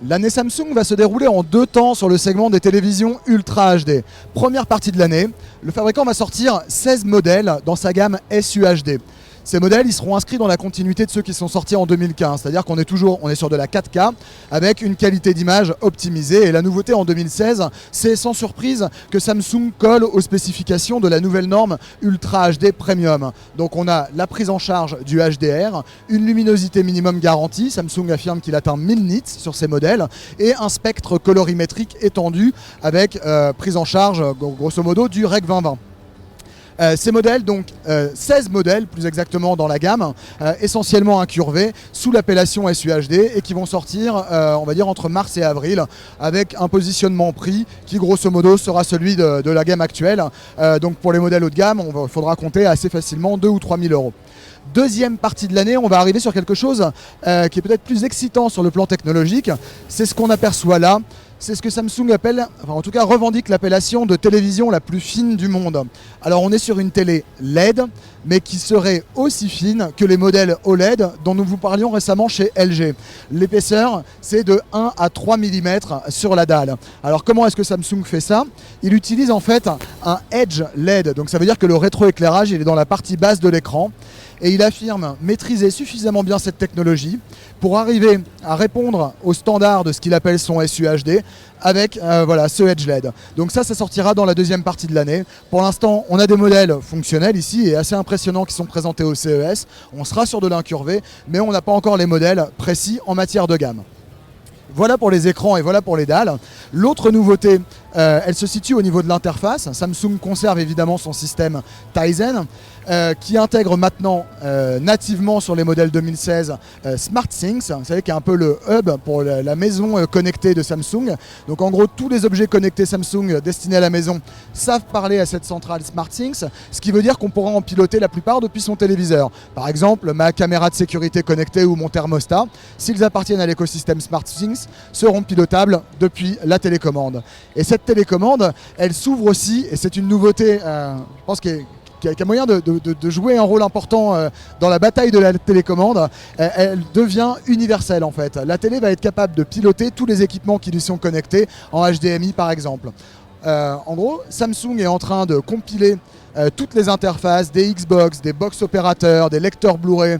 L'année Samsung va se dérouler en 2 temps sur le segment des télévisions Ultra HD. Première partie de l'année, le fabricant va sortir 16 modèles dans sa gamme SUHD. Ces modèles ils seront inscrits dans la continuité de ceux qui sont sortis en 2015, c'est-à-dire qu'on est sur de la 4K avec une qualité d'image optimisée. Et la nouveauté en 2016, c'est sans surprise que Samsung colle aux spécifications de la nouvelle norme Ultra HD Premium. Donc on a la prise en charge du HDR, une luminosité minimum garantie, Samsung affirme qu'il atteint 1000 nits sur ces modèles, et un spectre colorimétrique étendu avec prise en charge grosso modo du Rec 2020. Ces modèles, donc 16 modèles plus exactement dans la gamme, essentiellement incurvés sous l'appellation SUHD et qui vont sortir on va dire entre mars et avril avec un positionnement prix qui grosso modo sera celui de la gamme actuelle. Donc pour les modèles haut de gamme, il faudra compter assez facilement 2 ou 3 000 euros. Deuxième partie de l'année, on va arriver sur quelque chose qui est peut-être plus excitant sur le plan technologique. C'est ce qu'on aperçoit là. C'est ce que Samsung appelle, enfin en tout cas revendique l'appellation de télévision la plus fine du monde. Alors on est sur une télé LED, mais qui serait aussi fine que les modèles OLED dont nous vous parlions récemment chez LG. L'épaisseur, c'est de 1 à 3 mm sur la dalle. Alors comment est-ce que Samsung fait ça? Il utilise en fait un Edge LED, donc ça veut dire que le rétroéclairage il est dans la partie basse de l'écran. Et il affirme maîtriser suffisamment bien cette technologie pour arriver à répondre aux standards de ce qu'il appelle son SUHD avec voilà, ce Edge LED. Donc ça sortira dans la deuxième partie de l'année. Pour l'instant, on a des modèles fonctionnels ici et assez impressionnants qui sont présentés au CES. On sera sur de l'incurvé, mais on n'a pas encore les modèles précis en matière de gamme. Voilà pour les écrans et voilà pour les dalles. L'autre nouveauté, elle se situe au niveau de l'interface. Samsung conserve évidemment son système Tizen qui intègre maintenant nativement sur les modèles 2016 SmartThings, vous savez, qui est un peu le hub pour la maison connectée de Samsung. Donc en gros, tous les objets connectés Samsung destinés à la maison savent parler à cette centrale SmartThings, ce qui veut dire qu'on pourra en piloter la plupart depuis son téléviseur. Par exemple, ma caméra de sécurité connectée ou mon thermostat, s'ils appartiennent à l'écosystème SmartThings, seront pilotables depuis la télécommande. Et cette télécommande, elle s'ouvre aussi, et c'est une nouveauté, je pense qui a moyen de jouer un rôle important dans la bataille de la télécommande, elle devient universelle en fait. La télé va être capable de piloter tous les équipements qui lui sont connectés en HDMI par exemple. En gros, Samsung est en train de compiler toutes les interfaces des Xbox, des box opérateurs, des lecteurs Blu-ray,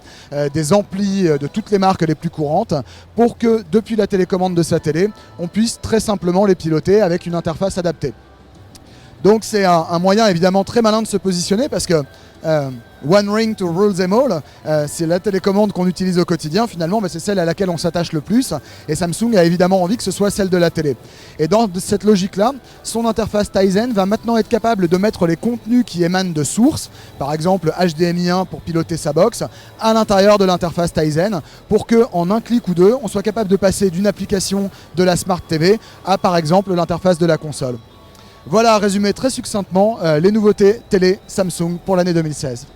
des amplis de toutes les marques les plus courantes pour que depuis la télécommande de sa télé, on puisse très simplement les piloter avec une interface adaptée. Donc c'est un moyen évidemment très malin de se positionner parce que One Ring to rule them all, c'est la télécommande qu'on utilise au quotidien finalement, mais c'est celle à laquelle on s'attache le plus et Samsung a évidemment envie que ce soit celle de la télé. Et dans cette logique-là, son interface Tizen va maintenant être capable de mettre les contenus qui émanent de sources, par exemple HDMI 1 pour piloter sa box, à l'intérieur de l'interface Tizen pour qu'en un clic ou deux, on soit capable de passer d'une application de la Smart TV à par exemple l'interface de la console. Voilà, résumé très succinctement les nouveautés télé Samsung pour l'année 2016.